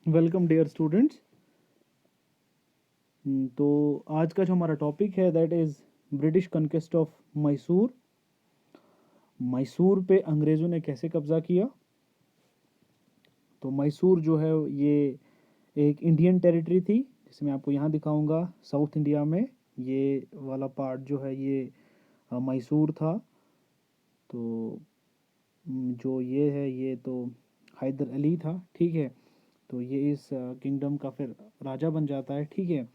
Welcome dear students. तो आज का जो हमारा टॉपिक है that is British conquest of Mysore. Mysore पे अंग्रेज़ों ने कैसे कब्ज़ा किया। तो मैसूर जो है ये एक इंडियन टेरिटरी थी, जिसमें आपको यहाँ दिखाऊंगा साउथ इंडिया में ये वाला पार्ट जो है ये मैसूर था। तो जो ये है ये तो हैदर अली था, ठीक है। तो ये इस किंगडम का फिर राजा बन जाता है, ठीक है।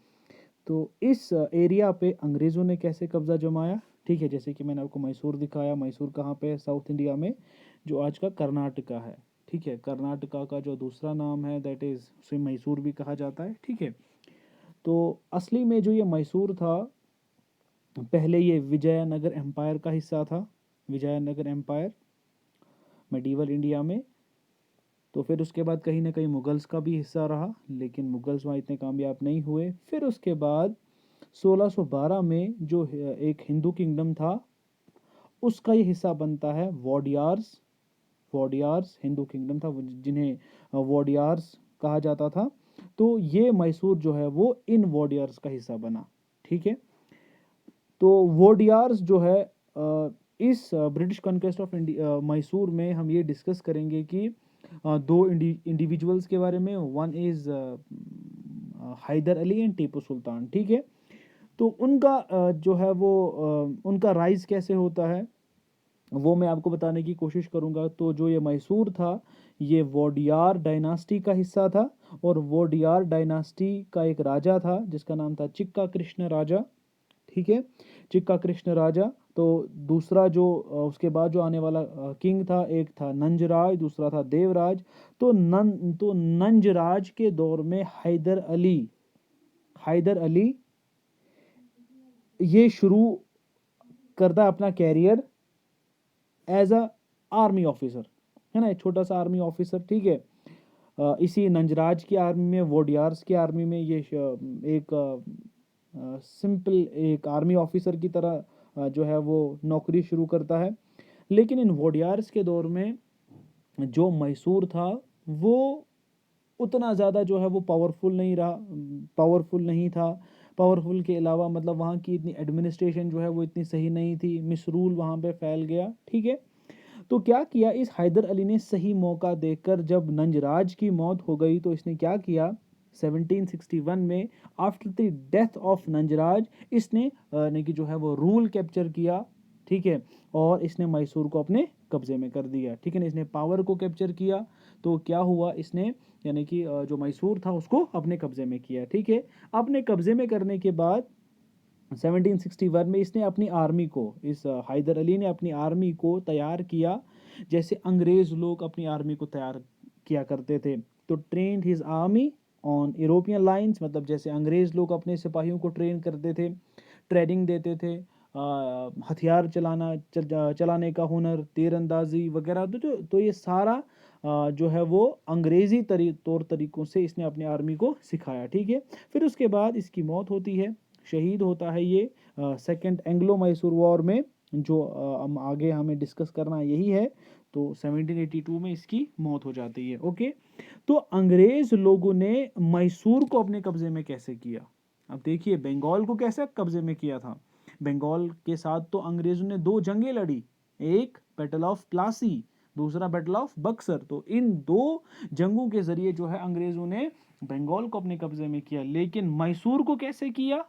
तो इस एरिया पे अंग्रेज़ों ने कैसे कब्ज़ा जमाया, ठीक है। जैसे कि मैंने आपको मैसूर दिखाया, मैसूर कहाँ पे है, साउथ इंडिया में, जो आज का कर्नाटका है, ठीक है। कर्नाटका का जो दूसरा नाम है दैट इज़ उसे मैसूर भी कहा जाता है, ठीक है। तो असली में जो ये मैसूर था, पहले ये विजयनगर एम्पायर का हिस्सा था। विजयनगर एम्पायर मेडिवल इंडिया में। तो फिर उसके बाद कहीं ना कहीं मुगल्स का भी हिस्सा रहा, लेकिन मुगल्स वहाँ इतने कामयाब नहीं हुए। फिर उसके बाद 1612 में जो एक हिंदू किंगडम था उसका ये हिस्सा बनता है वॉडियार्स। वॉडियार्स हिंदू किंगडम था जिन्हें वॉडियार्स कहा जाता था। तो ये मैसूर जो है वो इन वॉडियार्स का हिस्सा बना, ठीक है। तो वोडियार्स जो है इस British conquest of India Mysore में हम ये डिस्कस करेंगे कि दो इंडिविजुअल्स के बारे में। One is Hyder Ali and Tipu Sultan, ठीक है। तो उनका जो है वो उनका राइज कैसे होता है वो मैं आपको बताने की कोशिश करूंगा। तो जो ये मैसूर था ये वोडियार डायनास्टी का हिस्सा था, और वोडियार डायनास्टी का एक राजा था जिसका नाम था चिक्का कृष्ण राजा, ठीक है। चिक्का कृष्ण राजा। तो दूसरा जो उसके बाद जो आने वाला किंग था, एक था नंजराज, दूसरा था देवराज। तो नंजराज के दौर में हैदर अली ये शुरू करता है अपना career as a army officer, है ना, एक छोटा सा आर्मी ऑफिसर, ठीक है। इसी नंजराज की आर्मी में, वोडियार्स की आर्मी में ये एक सिंपल एक आर्मी ऑफिसर की तरह जो है वो नौकरी शुरू करता है। लेकिन इन वोडियार्स के दौर में जो मैसूर था वो उतना ज़्यादा जो है वो पावरफुल नहीं रहा, पावरफुल नहीं था। पावरफुल के अलावा मतलब वहाँ की इतनी एडमिनिस्ट्रेशन जो है वो इतनी सही नहीं थी, मिसरूल वहाँ पे फैल गया, ठीक है। तो क्या किया इस हैदर अली ने, सही मौका देखकर जब नंजराज की मौत हो गई तो इसने क्या किया 1761 में, after the death of Nanjaraj, इसने यानी कि जो है वो रूल कैप्चर किया, ठीक है। और इसने मैसूर को अपने कब्जे में कर दिया, ठीक है ना। इसने पावर को कैप्चर किया। तो क्या हुआ, इसने यानी कि जो मैसूर था उसको अपने कब्जे में किया, ठीक है। अपने कब्जे में करने के बाद 1761 में इसने अपनी आर्मी को, इस हैदर अली ने अपनी आर्मी को तैयार किया जैसे अंग्रेज लोग अपनी आर्मी को तैयार किया करते थे। तो trend his army on European lines, मतलब जैसे अंग्रेज लोग अपने सिपाहियों को ट्रेन करते थे, ट्रेनिंग देते थे, हथियार चलाने का हुनर, तीरंदाजी वगैरह। तो ये सारा जो है वो अंग्रेजी तौर तरीकों से इसने अपनी आर्मी को सिखाया, ठीक है। फिर उसके बाद इसकी मौत होती है, शहीद होता है ये सेकेंड एंग्लो मैसूर वॉर में, जो हम आगे हमें डिस्कस करना यही है। तो 1782 में इसकी मौत हो जाती है, ओके। तो अंग्रेज लोगों ने मैसूर को अपने कब्जे में कैसे किया। अब देखिए बंगाल को कैसे कब्जे में किया था। बंगाल के साथ तो अंग्रेजों ने दो जंगें लड़ी, एक बैटल ऑफ प्लासी, दूसरा बैटल ऑफ बक्सर। तो इन दो जंगों के जरिए जो है अंग्रेजों ने बंगाल को अपने कब्जे में किया। लेकिन मैसूर को कैसे किया,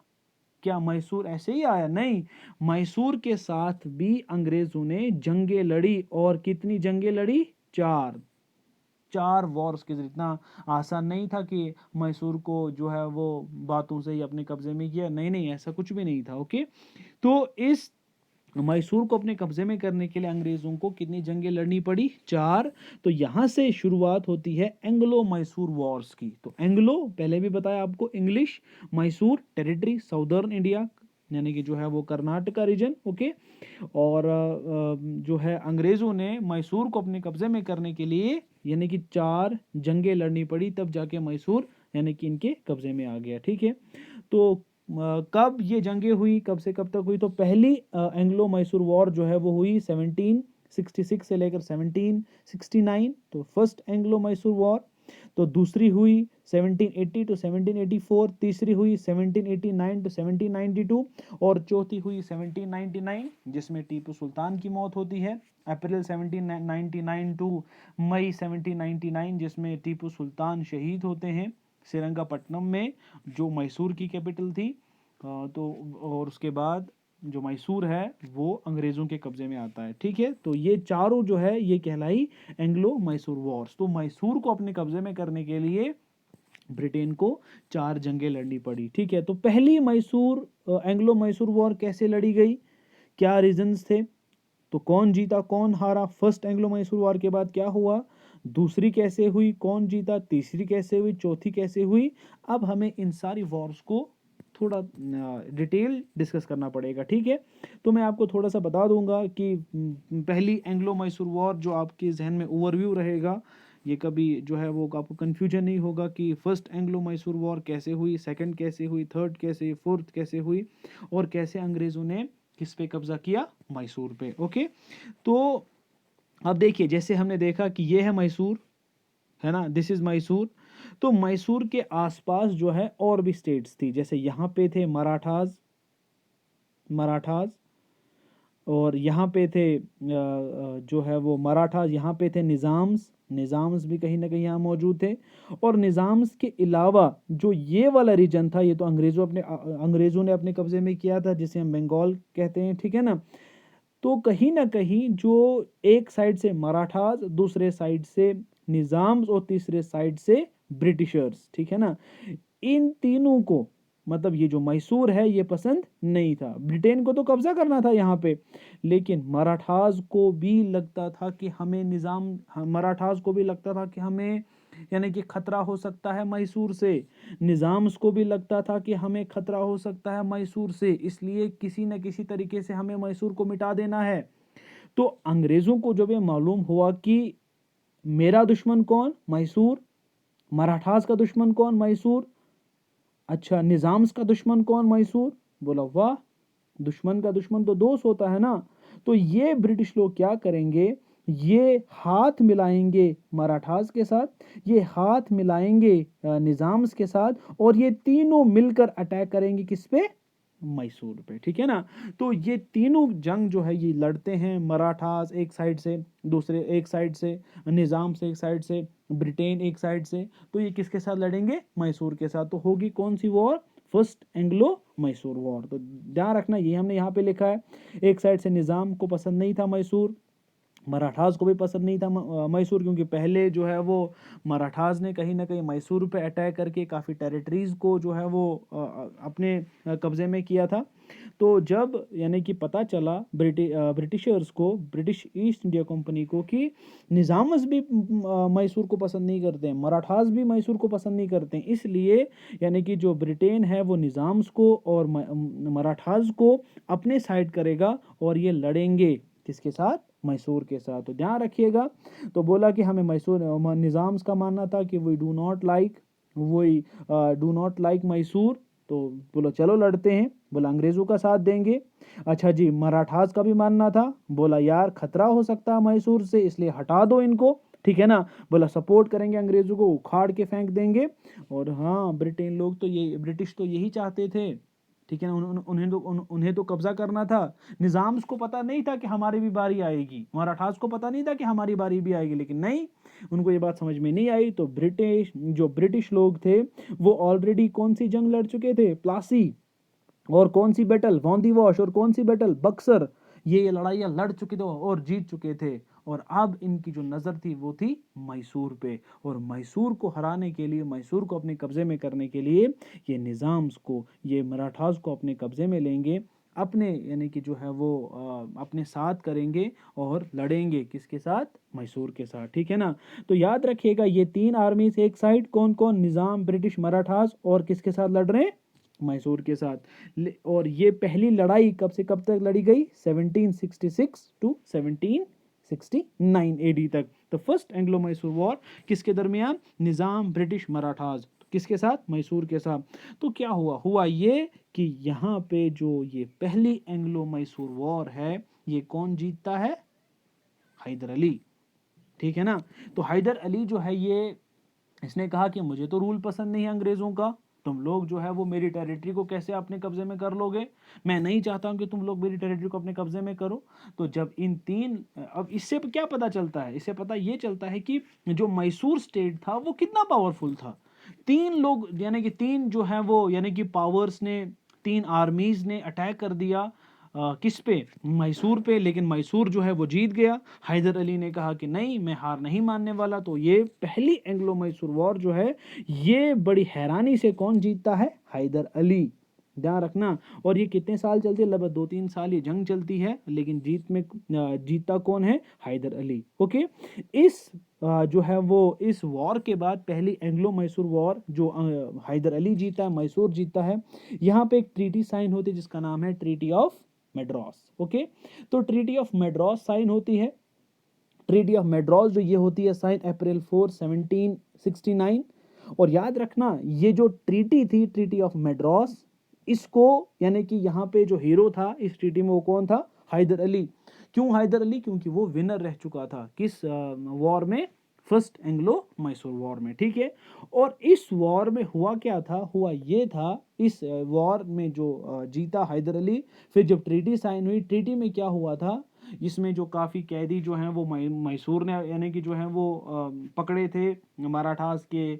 क्या मैसूर ऐसे ही आया, नहीं। मैसूर के साथ भी अंग्रेजों ने जंगें लड़ी, और कितनी जंगें लड़ी, चार। चार वॉर्स के जरिए, इतना आसान नहीं था कि मैसूर को जो है वो बातों से ही अपने कब्जे में किया, नहीं नहीं, ऐसा कुछ भी नहीं था, ओके। तो इस मैसूर को अपने कब्जे में करने के लिए अंग्रेजों को कितनी जंगें लड़नी पड़ी, चार। तो यहां से शुरुआत होती है एंग्लो मैसूर वॉर्स की। तो एंग्लो पहले भी बताया आपको, English, Mysore territory southern India, यानी कि जो है वो कर्नाटका रीजन, ओके। और जो है अंग्रेजों ने मैसूर को अपने कब्जे में करने के लिए यानी कि चार जंगें लड़नी पड़ी, तब जाके मैसूर यानी कि इनके कब्जे में आ गया, ठीक है। तो कब ये जंगें हुई, कब से कब तक हुई, तो पहली एंग्लो मैसूर वॉर जो है वो हुई 1766 से लेकर 1769, तो फर्स्ट एंग्लो मैसूर वॉर। तो दूसरी हुई 1780 टू 1784, तीसरी हुई 1789 टू 1792 और चौथी हुई 1799 जिसमें टीपू सुल्तान की मौत होती है। अप्रैल 1799 टू मई 1799 जिसमें टीपू सुल्तान शहीद होते हैं श्रीरंगपट्टनम में, जो मैसूर की कैपिटल थी। तो और उसके बाद जो मैसूर है वो अंग्रेजों के कब्जे में आता है। ठीक है, तो ये चारों जो है ये कहलाई एंग्लो मैसूर वॉर्स। तो मैसूर को अपने कब्जे में करने के लिए ब्रिटेन को 4 जंगें लड़नी पड़ी। ठीक है, तो पहली मैसूर एंग्लो मैसूर वॉर कैसे लड़ी गई, क्या रीजंस थे, तो कौन जीता कौन हारा, फर्स्ट एंग्लो मैसूर वॉर के बाद क्या हुआ, दूसरी कैसे हुई, कौन जीता, तीसरी कैसे हुई, चौथी कैसे हुई। अब हमें इन सारी वॉर्स को थोड़ा डिटेल डिस्कस करना पड़ेगा। ठीक है, तो मैं आपको थोड़ा सा बता दूंगा कि पहली एंग्लो मैसूर वॉर जो आपके जहन में ओवरव्यू रहेगा, ये कभी जो है वो आपको कंफ्यूजन नहीं होगा कि फर्स्ट एंग्लो मैसूर वॉर कैसे हुई, सेकंड कैसे हुई, थर्ड कैसे, फोर्थ कैसे हुई और कैसे अंग्रेजों ने किस पे कब्जा किया, मैसूर पे। ओके, तो अब देखिए जैसे हमने देखा कि ये है मैसूर, है ना, दिस इज मैसूर। तो मैसूर के आसपास जो है और भी स्टेट्स थी, जैसे यहाँ पे थे मराठास, मराठास और यहाँ पे थे जो है वो मराठास, यहाँ पे थे निज़ाम्स, निज़ाम्स भी कहीं ना कहीं यहाँ मौजूद थे। और निज़ाम्स के अलावा जो ये वाला रीजन था, ये तो अंग्रेज़ों ने अपने कब्जे में किया था, जिसे हम बंगाल कहते हैं। ठीक है ना, तो कहीं ना कहीं जो एक साइड से मराठास, दूसरे साइड से निज़ाम्स और तीसरे साइड से ब्रिटिशर्स, ठीक है ना, इन तीनों को मतलब ये जो मैसूर है ये पसंद नहीं था। ब्रिटेन को तो कब्जा करना था यहाँ पे, लेकिन मराठास को भी लगता था कि हमें मराठास को भी लगता था कि हमें यानी कि खतरा हो सकता है मैसूर से, निज़ाम्स को भी लगता था कि हमें खतरा हो सकता है मैसूर से, इसलिए किसी न किसी तरीके से हमें मैसूर को मिटा देना है। तो अंग्रेजों को जब ये मालूम हुआ कि मेरा दुश्मन कौन, मैसूर, मराठास का दुश्मन कौन, मैसूर, अच्छा निज़ाम्स का दुश्मन कौन, मैसूर, बोला वाह, दुश्मन का दुश्मन तो दोस्त होता है ना। तो ये ब्रिटिश लोग क्या करेंगे, ये हाथ मिलाएंगे मराठास के साथ, ये हाथ मिलाएंगे निज़ाम्स के साथ, और ये तीनों मिलकर अटैक करेंगे किस पे, मैसूर पे। ठीक है ना, तो ये तीनों जंग जो है ये लड़ते हैं, मराठास एक साइड से, दूसरे एक साइड से, निज़ाम्स एक साइड से, ब्रिटेन एक साइड से। तो ये किसके साथ लड़ेंगे, मैसूर के साथ। तो होगी कौन सी war, first Anglo Mysore war. तो ध्यान रखना ये हमने यहाँ पे लिखा है, एक साइड से निज़ाम को पसंद नहीं था मैसूर, मराठास को भी पसंद नहीं था मैसूर, क्योंकि पहले जो है वो मराठास ने कहीं ना कहीं मैसूर पे अटैक करके काफ़ी टेरिटरीज को जो है वो अपने कब्जे में किया था। तो जब यानी कि पता चला ब्रिटिशर्स को, ब्रिटिश ईस्ट इंडिया कंपनी को, कि निज़ाम्स भी मैसूर को पसंद नहीं करते हैं, मराठास भी मैसूर को पसंद नहीं करते हैं, इसलिए यानी कि जो ब्रिटेन है वो निज़ाम्स को और मराठास को अपने साइड करेगा और ये लड़ेंगे किसके साथ, मैसूर के साथ। तो ध्यान रखिएगा। तो बोला कि हमें मैसूर, निज़ाम्स का मानना था कि we do not like Mysore. तो बोलो चलो लड़ते हैं, बोला अंग्रेज़ों का साथ देंगे। अच्छा जी, मराठास का भी मानना था, बोला यार खतरा हो सकता है मैसूर से, इसलिए हटा दो इनको। ठीक है ना, बोला सपोर्ट करेंगे अंग्रेज़ों को, उखाड़ के फेंक देंगे। और हाँ, ब्रिटिश तो यही चाहते थे। ठीक है ना, उन्हें तो कब्जा करना था। निज़ाम्स को पता नहीं था कि हमारी भी बारी आएगी, मराठास को पता नहीं था कि हमारी बारी भी आएगी, लेकिन नहीं, उनको ये बात समझ में नहीं आई। तो ब्रिटिश लोग थे वो ऑलरेडी कौन सी जंग लड़ चुके थे, प्लासी, और कौन सी बैटल, वांदी वॉश, और कौन सी बैटल, बक्सर। ये लड़ाइयाँ लड़ चुके थे और जीत चुके थे। और अब इनकी जो नज़र थी वो थी मैसूर पे, और मैसूर को हराने के लिए, मैसूर को अपने कब्जे में करने के लिए ये निज़ाम्स को, ये मराठास को अपने कब्जे में लेंगे, अपने यानी कि जो है वो अपने साथ करेंगे और लड़ेंगे किसके साथ, मैसूर के साथ। ठीक है ना, तो याद रखिएगा ये 3 आर्मीज एक साइड, कौन कौन, निज़ाम, ब्रिटिश, मराठास, और किसके साथ लड़ रहे हैं, मैसूर के साथ। और ये पहली लड़ाई कब से कब तक लड़ी गई, 1766 टू 1769 एडी तक। तो फर्स्ट एंग्लो मैसूर वॉर किसके दरमियान, निज़ाम, ब्रिटिश, मराठास, किसके साथ, मैसूर के साथ। तो क्या हुआ ये कि यहाँ पे जो ये पहली एंग्लो मैसूर वॉर है ये कौन जीतता है, हैदर अली। ठीक है ना, तो हैदर अली जो है ये इसने कहा कि मुझे तो रूल पसंद नहीं है अंग्रेज़ों का, तुम लोग जो है वो मेरी टेरिटरी को कैसे अपने कब्जे में कर लोगे, मैं नहीं चाहता हूं कि तुम लोग मेरी टेरिटरी को अपने कब्जे में करो। तो जब इन तीन, अब इससे क्या पता चलता है, इससे पता ये चलता है कि जो मैसूर स्टेट था वो कितना पावरफुल था। तीन लोग यानी कि तीन जो है वो यानी कि पावर्स ने, तीन आर्मीज ने अटैक कर दिया किस पे, मैसूर पे, लेकिन मैसूर जो है वो जीत गया। हैदर अली ने कहा कि नहीं, मैं हार नहीं मानने वाला। तो ये पहली एंग्लो मैसूर वॉर जो है ये बड़ी हैरानी से कौन जीतता है, हैदर अली, ध्यान रखना। और ये कितने साल चलती है, लगभग 2-3 साल ये जंग चलती है, लेकिन जीतता कौन है, हैदर अली। ओके, इस जो है वो इस वॉर के बाद पहली एंग्लो मैसूर वॉर जो हैदर अली जीता है, मैसूर जीतता है, यहाँ पे एक ट्रीटी साइन होती है जिसका नाम है ट्रीटी ऑफ मेड्रॉस। ओके, तो ट्रीटी ऑफ मेड्रॉस साइन होती है। ट्रीटी ऑफ मेड्रॉस जो ये होती है साइन अप्रैल 4 1769। और याद रखना ये जो ट्रीटी थी, ट्रीटी ऑफ मेड्रॉस, इसको यानी कि यहाँ पे जो हीरो था इस ट्रीटी में वो कौन था, हैदर अली। क्यों हैदर अली, क्योंकि वो विनर रह चुका था किस वॉर में, फर्स्ट एंग्लो मैसूर वॉर में, ठीक है। और इस वॉर में हुआ क्या था, हुआ ये था, इस वॉर में जो जीता हैदर अली। फिर जब ट्रीटी साइन हुई, ट्रीटी में क्या हुआ था, इसमें जो काफ़ी कैदी जो हैं वो मैसूर ने यानी कि जो हैं वो पकड़े थे मराठास के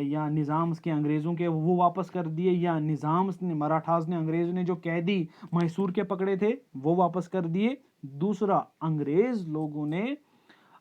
या निज़ाम्स के, अंग्रेज़ों के, वो वापस कर दिए, या निज़ाम्स ने, मराठास ने, अंग्रेज़ ने जो कैदी मैसूर के पकड़े थे वो वापस कर दिए। दूसरा, अंग्रेज़ लोगों ने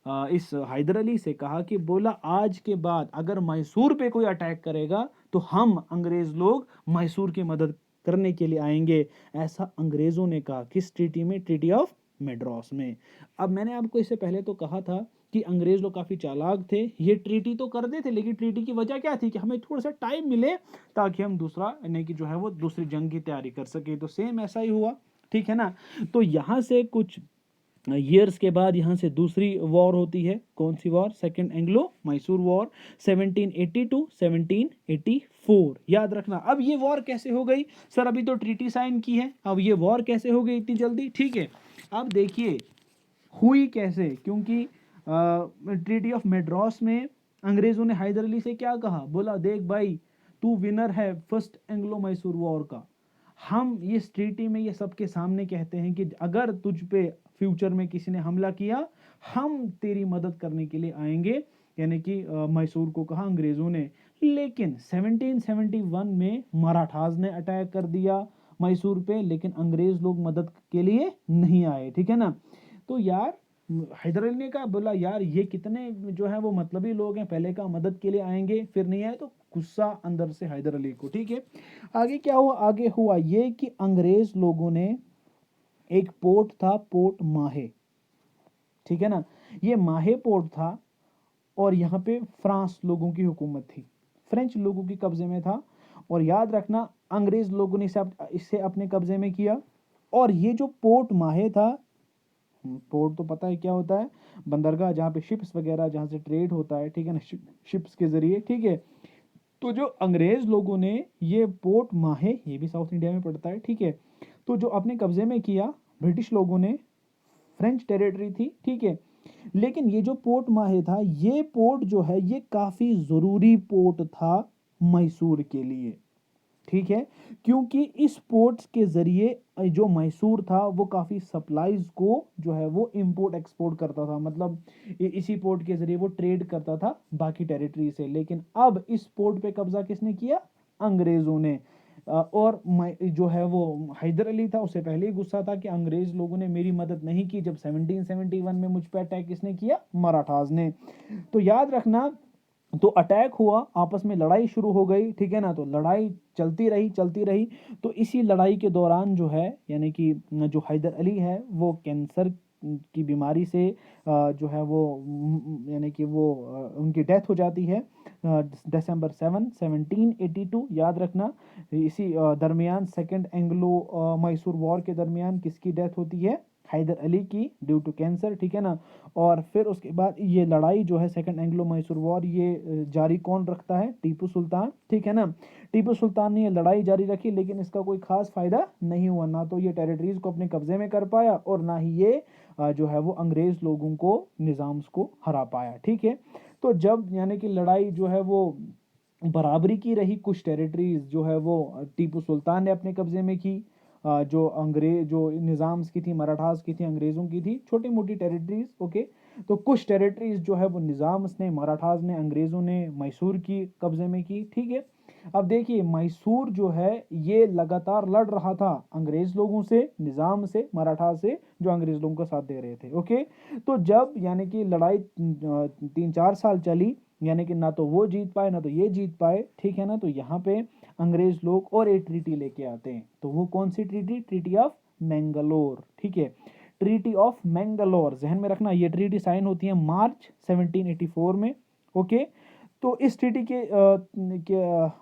इस हैदर अली से कहा कि बोला आज के बाद अगर मैसूर पे कोई अटैक करेगा तो हम अंग्रेज लोग मैसूर की मदद करने के लिए आएंगे। ऐसा अंग्रेजों ने कहा किस ट्रीटी में, ट्रीटी ऑफ मेड्रॉस में। अब मैंने आपको इससे पहले तो कहा था कि अंग्रेज लोग काफी चालाक थे, ये ट्रीटी तो कर देते, लेकिन ट्रीटी की वजह क्या थी कि हमें थोड़ा सा टाइम मिले ताकि हम दूसरा यानी कि जो है वो दूसरी जंग की तैयारी कर सके। तो सेम ऐसा ही हुआ, ठीक है ना। तो यहाँ से कुछ ईयर्स के बाद यहाँ से दूसरी वॉर होती है, कौन सी war, second Anglo Mysore war 1782 1784। याद रखना। अब ये वॉर कैसे हो गई सर, अभी तो ट्रीटी साइन की है, अब ये वॉर कैसे हो गई इतनी जल्दी, ठीक है। अब देखिए हुई कैसे, क्योंकि ट्रीटी ऑफ मेड्रॉस में अंग्रेजों ने हैदर अली से क्या कहा, बोला देख भाई तू विनर है फर्स्ट एंग्लो मैसूर वॉर का, हम इस ट्रीटी में ये सबके सामने कहते हैं कि अगर तुझ पे फ्यूचर में किसी ने हमला किया हम तेरी मदद करने के लिए आएंगे, यानी कि मैसूर को कहा अंग्रेजों ने। लेकिन 1771 में मराठास ने अटैक कर दिया मैसूर पे, लेकिन अंग्रेज लोग मदद के लिए नहीं आए, ठीक है ना। तो यार हैदर अली ने कहा, बोला यार ये कितने जो है वो मतलबी लोग हैं, पहले का मदद के लिए आएंगे फिर नहीं आए, तो गुस्सा अंदर से हैदर अली को, ठीक है। आगे क्या हुआ, आगे हुआ ये कि अंग्रेज लोगों ने, एक पोर्ट था पोर्ट माहे, ठीक है ना, ये माहे पोर्ट था, और यहाँ पे फ्रांस लोगों की हुकूमत थी, फ्रेंच लोगों के कब्जे में था। और याद रखना अंग्रेज लोगों ने इसे अपने कब्जे में किया। और ये जो पोर्ट माहे था, पोर्ट तो पता है क्या होता है, बंदरगाह जहाँ पे शिप्स वगैरह जहाँ से ट्रेड होता है, ठीक है ना, शिप्स के जरिए, ठीक है। तो जो अंग्रेज लोगों ने ये पोर्ट माहे, ये भी साउथ इंडिया में पड़ता है, ठीक है, तो जो अपने कब्जे में किया ब्रिटिश लोगों ने, फ्रेंच टेरिटरी थी, ठीक है। लेकिन ये जो पोर्ट माहे था, ये पोर्ट जो है ये काफी जरूरी पोर्ट था मैसूर के लिए, ठीक है, क्योंकि इस पोर्ट के जरिए जो मैसूर था वो काफी सप्लाईज को जो है वो इंपोर्ट एक्सपोर्ट करता था, मतलब इसी पोर्ट के जरिए वो ट्रेड करता था बाकी टेरिटरी से। लेकिन अब इस पोर्ट पे कब्जा किसने किया, अंग्रेजों ने। और जो है वो हैदर अली था, उससे पहले ही गुस्सा था कि अंग्रेज लोगों ने मेरी मदद नहीं की, जब 1771 में मुझ पे अटैक किसने किया, मराठास ने। तो याद रखना, तो अटैक हुआ, आपस में लड़ाई शुरू हो गई, ठीक है ना, तो लड़ाई चलती रही चलती रही। तो इसी लड़ाई के दौरान जो है यानी कि जो हैदर अली है वो कैंसर की बीमारी से जो है वो यानी कि वो उनकी डेथ हो जाती है दिसंबर 7 1782। याद रखना इसी दरमियान सेकंड एंग्लो मैसूर वॉर के दरमियान किसकी डेथ होती है, हैदर अली की, ड्यू टू कैंसर, ठीक है ना। और फिर उसके बाद ये लड़ाई जो है सेकंड एंग्लो मैसूर वॉर ये जारी कौन रखता है, टीपू सुल्तान, ठीक है ना। टीपू सुल्तान ने ये लड़ाई जारी रखी, लेकिन इसका कोई खास फायदा नहीं हुआ, ना तो ये टेरिटरीज को अपने कब्जे में कर पाया और ना ही ये जो है वो अंग्रेज लोगों को, निज़ाम्स को हरा पाया, ठीक है। तो जब यानी कि लड़ाई जो है वो बराबरी की रही, कुछ टेरिटरीज जो है वो टीपू सुल्तान ने अपने कब्जे में की, जो अंग्रेज जो निज़ाम्स की थी, मराठास की थी, अंग्रेज़ों की थी, छोटी मोटी टेरिटरीज, ओके। तो कुछ टेरिटरीज जो है वो निज़ाम्स ने, मराठास ने, अंग्रेज़ों ने मैसूर की कब्जे में की, ठीक है। अब देखिए मैसूर जो है ये लगातार लड़ रहा था अंग्रेज लोगों से, निज़ाम से, मराठा से, जो अंग्रेज लोगों का साथ दे रहे थे, ओके। तो जब यानी कि लड़ाई 3-4 साल चली, यानी कि ना तो वो जीत पाए ना तो ये जीत पाए, ठीक है ना। तो यहाँ पे अंग्रेज लोग और एक ट्रीटी लेके आते हैं, तो वो कौन सी ट्रीटी? ट्रीटी ऑफ मैंगलोर, ठीक है। ट्रीटी ऑफ मैंगलोर जहन में रखना, ये ट्रीटी साइन होती है मार्च 1784 में, ओके। तो इस ट्रीटी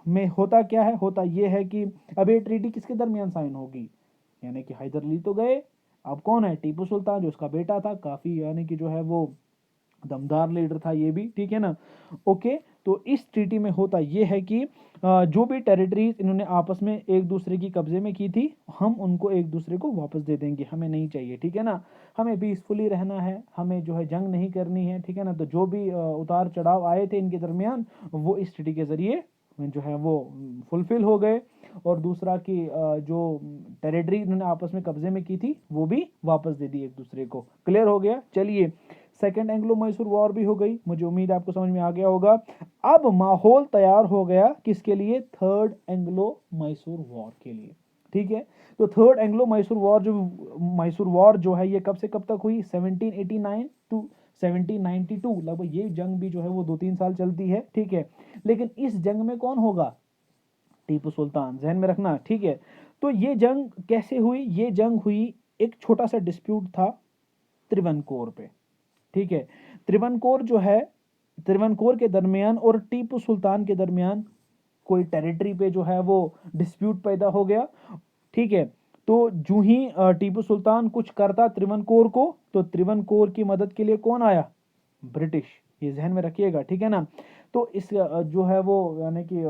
में होता क्या है? होता ये है कि अब ये ट्रीटी किसके दरमियान साइन होगी? यानी कि हैदर अली तो गए, अब कौन है? टीपू सुल्तान, जो उसका बेटा था, काफी यानी कि जो है वो दमदार लीडर था ये भी, ठीक है ना, ओके। तो इस ट्रीटी में होता ये है कि जो भी टेरिटरीज इन्होंने आपस में एक दूसरे की कब्जे में की थी, हम उनको एक दूसरे को वापस दे देंगे, हमें नहीं चाहिए, ठीक है ना। हमें पीसफुली रहना है, हमें जो है जंग नहीं करनी है, ठीक है ना। तो जो भी उतार चढ़ाव आए थे इनके दरमियान, वो इस ट्रीटी के जरिए जो है वो फुलफिल हो गए। और दूसरा कि जो टेरिटरी इन्होंने आपस में कब्जे में की थी वो भी वापस दे दी एक दूसरे को। क्लियर हो गया? चलिए, सेकेंड एंग्लो मैसूर वॉर भी हो गई, मुझे उम्मीद है आपको समझ में आ गया होगा। अब माहौल तैयार हो गया किसके लिए? थर्ड एंग्लो मैसूर वॉर के लिए, ठीक है। तो थर्ड एंग्लो मैसूर वॉर जो है ये कब से कब तक हुई? 1789 टू 1792, लगभग ये जंग भी जो है वो 2-3 साल चलती है, ठीक है। लेकिन इस जंग में कौन होगा? टीपू सुल्तान, जहन में रखना, ठीक है। तो ये जंग कैसे हुई? ये जंग हुई, एक छोटा सा डिस्प्यूट था त्रिवनकोर पे, ठीक है। त्रिवनकोर जो है, त्रिवनकोर के दरमियान और टीपू सुल्तान के दरमियान कोई टेरिटरी पे जो है वो डिस्प्यूट पैदा हो गया, ठीक है। तो जो ही टीपू सुल्तान कुछ करता त्रिवनकोर को, तो त्रिवनकोर की मदद के लिए कौन आया? ब्रिटिश, ये जहन में रखिएगा, ठीक है ना। तो इस जो है वो यानी कि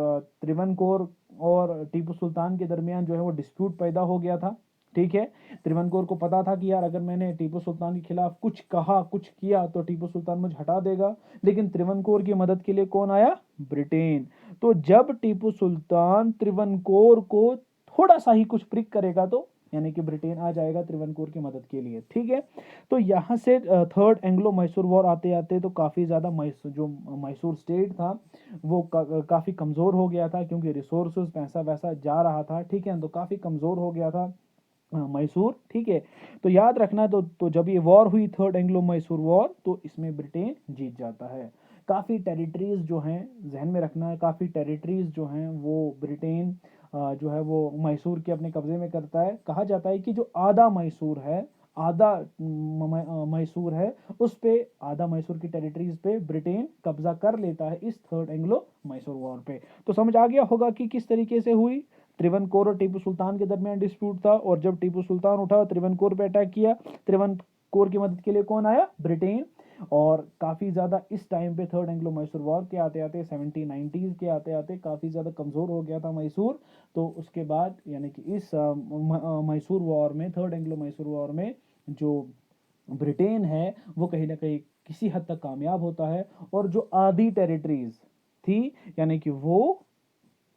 त्रिवनकोर और टीपू सुल्तान के दरमियान जो है वो डिस्प्यूट पैदा हो गया था, ठीक है। त्रिवनकोर को पता था कि यार अगर मैंने टीपू सुल्तान के खिलाफ कुछ कहा, कुछ किया, तो टीपू सुल्तान मुझे हटा देगा। लेकिन त्रिवनकोर की मदद के लिए कौन आया? ब्रिटेन। तो जब टीपू सुल्तान त्रिवनकोर को थोड़ा सा ही कुछ प्रिक करेगा, तो यानी कि ब्रिटेन आ जाएगा त्रिवनकोर की मदद के लिए, ठीक है। तो यहाँ से थर्ड एंग्लो मैसूर वॉर आते आते तो काफ़ी ज़्यादा जो मैसूर स्टेट था वो काफ़ी कमज़ोर हो गया था, क्योंकि रिसोर्सेज, पैसा वैसा जा रहा था, ठीक है। तो काफ़ी कमज़ोर हो गया था मैसूर, ठीक है। तो याद रखना, तो जब ये वॉर हुई थर्ड एंग्लो मैसूर वॉर, तो इसमें ब्रिटेन जीत जाता है। काफ़ी टेरिटरीज जो हैं, जहन में रखना है, काफ़ी टेरिटरीज जो हैं वो ब्रिटेन जो है वो मैसूर के अपने कब्जे में करता है। कहा जाता है कि जो आधा मैसूर है, आधा मैसूर है, उस पे, आधा मैसूर की टेरिटरीज पे ब्रिटेन कब्जा कर लेता है इस थर्ड एंग्लो मैसूर वॉर पे। तो समझ आ गया होगा कि किस तरीके से हुई। त्रिवनकोर और टीपू सुल्तान के दरमियान डिस्प्यूट था, और जब टीपू सुल्तान उठा त्रिवनकोर पे अटैक किया, त्रिवनकोर की मदद के लिए कौन आया? ब्रिटेन। और काफ़ी ज़्यादा इस टाइम पे थर्ड एंग्लो मैसूर वॉर के आते आते 1790s के आते आते काफ़ी ज़्यादा कमज़ोर हो गया था मैसूर। तो उसके बाद यानी कि इस मैसूर वॉर में, थर्ड एंग्लो मैसूर वॉर में, जो ब्रिटेन है वो कहीं ना कहीं किसी हद तक कामयाब होता है, और जो आधी टेरिटरीज थी यानी कि वो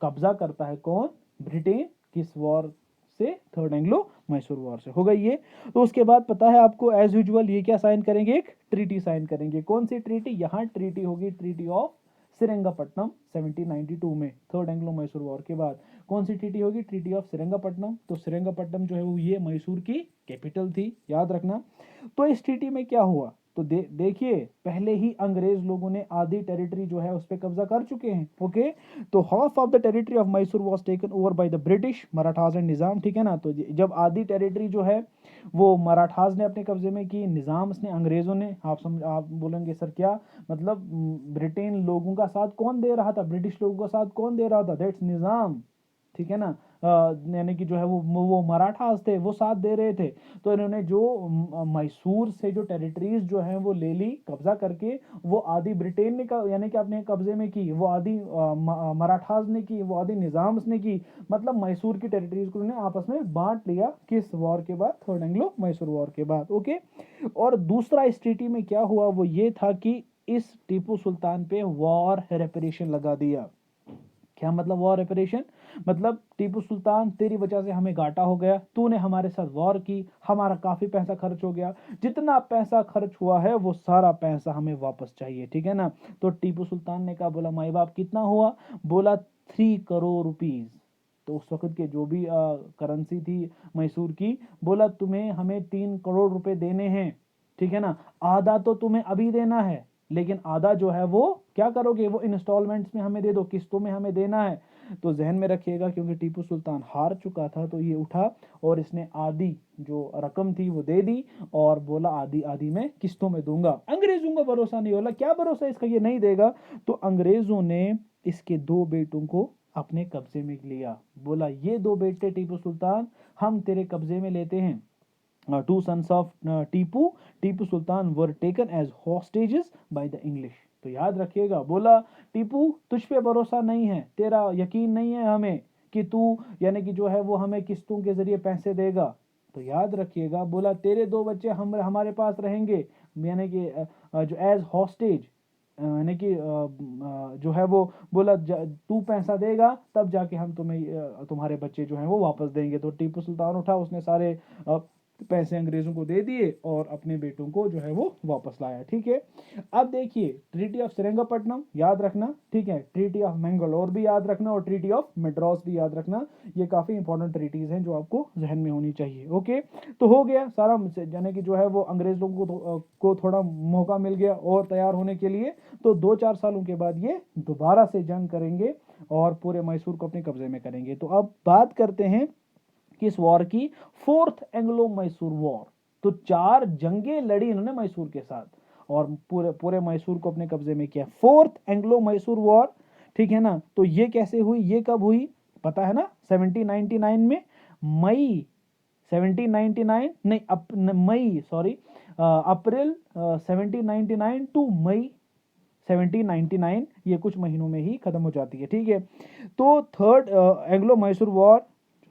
कब्जा करता है कौन? ब्रिटेन। किस वॉर से? थर्ड एंग्लो मैसूर वॉर से। हो गई ये। तो उसके बाद पता है आपको, एज यूजुअल ये क्या साइन करेंगे? एक ट्रीटी साइन करेंगे। कौन सी ट्रीटी? यहाँ ट्रीटी होगी ट्रीटी ऑफ श्रीरंगपट्टनम 1792 में, थर्ड एंग्लो मैसूर वॉर के बाद। कौन सी ट्रीटी होगी? Treaty of Srirangapatnam. तो श्रीरंगपट्टनम जो है वो ये मैसूर की कैपिटल थी, याद रखना। तो इस ट्रीटी में क्या हुआ? तो देखिए, पहले ही अंग्रेज लोगों ने आधी टेरिटरी जो है उस पर कब्जा कर चुके हैं, ओके। तो half of the territory of Mysore was taken over by the British, Marathas and Nizam, ठीक है ना। तो जब आधी टेरिटरी जो है वो मराठास ने अपने कब्जे में की, निजाम ने, अंग्रेजों ने, आप बोलेंगे सर क्या मतलब? ब्रिटेन लोगों का साथ कौन दे रहा था? ब्रिटिश लोगों का साथ कौन दे रहा था? दैट्स निजाम, ठीक है ना। यानी कि जो है वो मराठास थे, वो साथ दे रहे थे। तो इन्होंने जो मैसूर से जो टेरिटरीज जो हैं वो ले ली कब्जा करके, वो आधी ब्रिटेन ने यानी कि अपने कब्जे में की, वो आधी मराठास ने की, वो आधी निजाम्स ने की। मतलब मैसूर की टेरिटरीज को उन्होंने आपस में बांट लिया, किस वॉर के बाद? थर्ड एंग्लो मैसूर वॉर के बाद, ओके। और दूसरा इस ट्रीटी में क्या हुआ वो ये था कि इस टीपू सुल्तान पे वॉर रेपरेशन लगा दिया। क्या मतलब वॉर रेपरेशन? मतलब टीपू सुल्तान, तेरी वजह से हमें घाटा हो गया, तूने हमारे साथ वॉर की, हमारा काफी पैसा खर्च हो गया, जितना पैसा खर्च हुआ है वो सारा पैसा हमें वापस चाहिए, ठीक है ना। तो टीपू सुल्तान ने कहा, बोला माई बाप कितना हुआ? बोला 3 करोड़ रुपीज। तो उस वक्त के जो भी करेंसी थी मैसूर की, बोला तुम्हें हमें 3 करोड़ रुपए देने हैं, ठीक है ना। आधा तो तुम्हें अभी देना है, लेकिन आधा जो है वो क्या करोगे, वो इंस्टॉलमेंट्स में हमें दे दो, किस्तों में हमें देना है। तो जहन में रखिएगा, क्योंकि टीपू सुल्तान हार चुका था, तो ये उठा और इसने आधी जो रकम थी वो दे दी और बोला आधी आधी मैं किस्तों में दूंगा। अंग्रेजों का भरोसा नहीं, बोला क्या भरोसा इसका, ये नहीं देगा। तो अंग्रेजों ने इसके 2 बेटों को अपने कब्जे में लिया। बोला ये 2 बेटे टीपू सुल्तान हम तेरे कब्जे में लेते हैं। 2 sons of Tipu Sultan were taken as hostages by the English. तो याद रखिएगा, बोला टीपू तुझ पे भरोसा नहीं है, तेरा यकीन नहीं है हमें कि तू यानी कि जो है वो हमें किस्तों के जरिए पैसे देगा। तो याद रखिएगा, बोला तेरे 2 बच्चे हम हमारे पास रहेंगे, यानी कि जो एज हॉस्टेज, यानी कि जो है वो बोला तू पैसा देगा तब जाके हम तुम्हें तुम्हारे बच्चे जो हैं वो वापस देंगे। तो टीपू सुल्तान उठा, उसने सारे पैसे अंग्रेजों को दे दिए और अपने बेटों को जो है वो वापस लाया, ठीक है। अब देखिए ट्रीटी ऑफ श्रीरंगपट्टनम याद रखना, ठीक है, ट्रीटी ऑफ मैंगलोर भी याद रखना और ट्रीटी ऑफ मद्रास भी याद रखना। ये काफी इंपॉर्टेंट ट्रीटीज हैं जो आपको जहन में होनी चाहिए। ओके, तो हो गया सारा, यानी कि जो है वो अंग्रेज लोगों को थोड़ा मौका मिल गया और तैयार होने के लिए। तो 2-4 सालों के बाद ये दोबारा से जंग करेंगे और पूरे मैसूर को अपने कब्जे में करेंगे। तो अब बात करते हैं किस वॉर की? 4th Anglo Mysore war. तो 4 जंगें लड़ी इन्होंने मैसूर के साथ और पूरे पूरे मैसूर को अपने कब्जे में किया। 4th एंग्लो मैसूर वॉर, ठीक है ना। तो ये कैसे हुई, ये कब हुई पता है ना? 1799 में, मई 1799 नहीं मई सॉरी अप्रैल 1799 टू मई 1799, ये कुछ महीनों में ही खत्म हो जाती है, ठीक है। तो 3rd एंग्लो मैसूर वॉर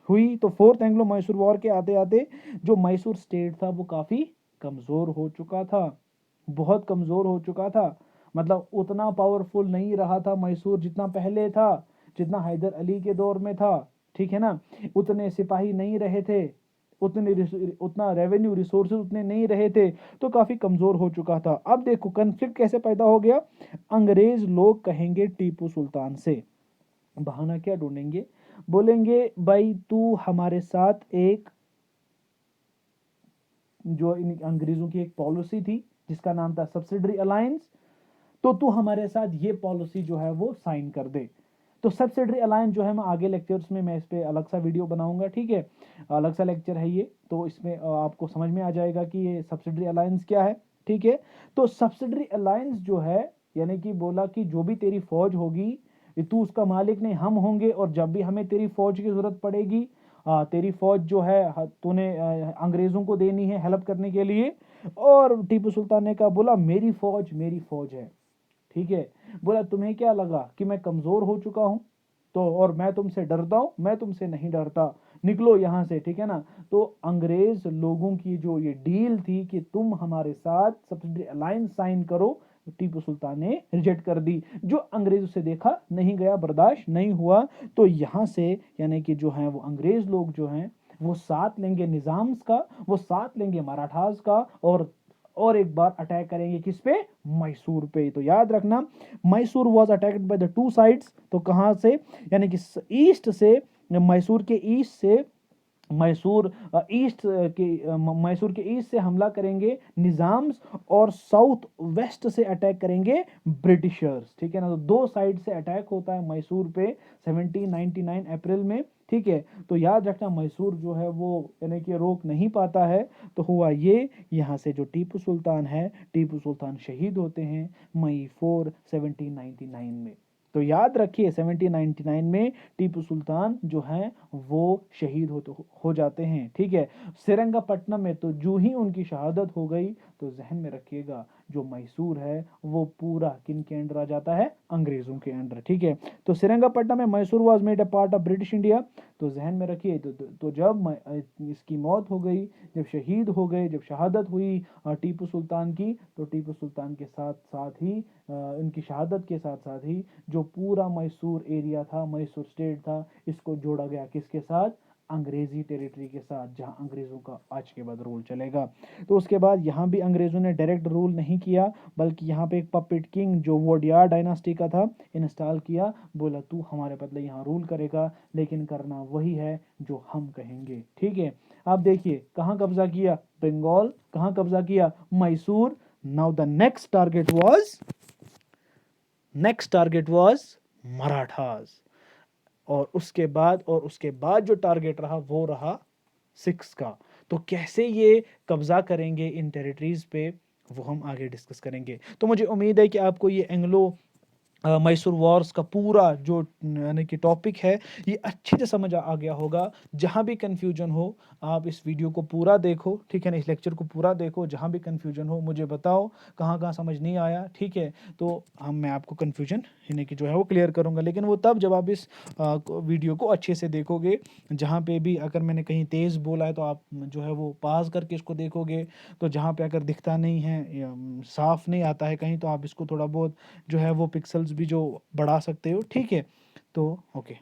हुई। तो 4th एंग्लो मैसूर वॉर के आते आते जो मैसूर स्टेट था वो काफी कमजोर हो चुका था, बहुत कमजोर हो चुका था। मतलब उतना पावरफुल नहीं रहा था मैसूर जितना पहले था, जितना हैदर अली के दौर में था, ठीक है ना। उतने सिपाही नहीं रहे थे, उतना रेवेन्यू रिसोर्सेज उतने नहीं रहे थे, तो काफी कमजोर हो चुका था। अब देखो कन्फ्लिक्ट कैसे पैदा हो गया। अंग्रेज लोग कहेंगे टीपू सुल्तान से, बहाना क्या ढूंढेंगे, बोलेंगे भाई तू हमारे साथ एक, जो इन अंग्रेजों की एक पॉलिसी थी जिसका नाम था सब्सिडरी अलायंस, तो तू हमारे साथ ये पॉलिसी जो है वो साइन कर दे। तो सब्सिडरी अलायंस जो है मैं आगे लेक्चर्स में मैं इस पे अलग सा वीडियो बनाऊंगा, ठीक है, अलग सा लेक्चर है ये, तो इसमें आपको समझ में आ जाएगा कि ये सब्सिडरी अलायंस क्या है, ठीक है। तो सब्सिडरी अलायंस जो है, यानी कि बोला कि जो भी तेरी फौज होगी तू उसका मालिक नहीं, हम होंगे, और जब भी हमें तेरी फौज की जरूरत पड़ेगी, तेरी फौज जो है तूने अंग्रेजों को देनी है हेल्प करने के लिए। और टीपू सुल्तान ने कहा, बोला मेरी फौज है, ठीक है। बोला तुम्हें क्या लगा कि मैं कमजोर हो चुका हूं, तो और मैं तुमसे डरता हूं? मैं तुमसे नहीं डरता, निकलो यहां से, ठीक है ना। तो अंग्रेज लोगों की जो ये डील थी कि तुम हमारे साथ सब्सिडरी अलायंस साइन करो, टीपू सुल्तान ने रिजेक्ट कर दी। जो अंग्रेजों से देखा नहीं गया, बर्दाश्त नहीं हुआ। तो यहां से यानी कि जो है वो अंग्रेज लोग जो हैं वो साथ लेंगे निजाम्स का, वो साथ लेंगे मराठास का, और एक बार अटैक करेंगे किस पे? मैसूर पे। तो याद रखना, Mysore was attacked by the 2 sides. तो कहां से? यानी कि ईस्ट से, मैसूर के ईस्ट से, मैसूर मैसूर के ईस्ट से हमला करेंगे निजाम्स, और साउथ वेस्ट से अटैक करेंगे ब्रिटिशर्स, ठीक है ना। तो 2 साइड से अटैक होता है मैसूर पे 1799 अप्रैल में, ठीक है। तो याद रखना मैसूर जो है वो यानी कि रोक नहीं पाता है। तो हुआ ये, यहाँ से जो टीपू सुल्तान है, टीपू सुल्तान शहीद होते हैं मई 4 1799 में। तो याद रखिए 1799 में टीपू सुल्तान जो हैं वो शहीद हो जाते हैं, ठीक है। श्रीरंगपट्टनम में तो जो ही उनकी शहादत हो गई, तो जहन में रखिएगा जो मैसूर है वो पूरा किन के अंडर आ जाता है, अंग्रेजों के अंडर, ठीक है। तो श्रीरंगपट्टनम में Mysore was made a part of British India, तो जहन में रखिए। तो जब इसकी मौत हो गई, जब शहीद हो गए, जब शहादत हुई टीपू सुल्तान की, तो टीपू सुल्तान के साथ साथ ही इनकी शहादत के साथ साथ ही जो पूरा मैसूर एरिया था, मैसूर स्टेट था, इसको जोड़ा गया किसके साथ, अंग्रेजी टेरिटरी के साथ, जहां अंग्रेजों का आज के बाद रूल चलेगा। तो उसके बाद यहाँ भी अंग्रेजों ने डायरेक्ट रूल नहीं किया, बल्कि यहाँ पे एक पपेट किंग जो वोडियार डायनास्टी का था इंस्टॉल किया, बोला तू हमारे बदले यहाँ रूल करेगा, लेकिन करना वही है जो हम कहेंगे, ठीक है। आप देखिए कहाँ कब्जा किया, बंगाल, कहाँ कब्जा किया, Mysore. Now the next target was Marathas. और उसके बाद जो टारगेट रहा वो रहा सिक्स का। तो कैसे ये कब्जा करेंगे इन टेरिटरीज पे, वो हम आगे डिस्कस करेंगे। तो मुझे उम्मीद है कि आपको ये एंग्लो मैसूर वॉर्स का पूरा जो यानी कि टॉपिक है ये अच्छे से समझ आ गया होगा। जहाँ भी कन्फ्यूजन हो आप इस वीडियो को पूरा देखो, ठीक है ना, इस लेक्चर को पूरा देखो, जहाँ भी कन्फ्यूजन हो मुझे बताओ कहाँ कहाँ समझ नहीं आया, ठीक है। तो मैं आपको कन्फ्यूजन यानी कि जो है वो क्लियर करूँगा, लेकिन वो तब जब आप इस वीडियो को अच्छे से देखोगे। जहाँ पे भी अगर मैंने कहीं तेज़ बोला है तो आप जो है वो पास करके इसको देखोगे। तो जहाँ पे अगर दिखता नहीं है या साफ नहीं आता है कहीं, तो आप इसको थोड़ा बहुत जो है वो पिक्सल्स भी जो बढ़ा सकते हो, ठीक है। तो ओके।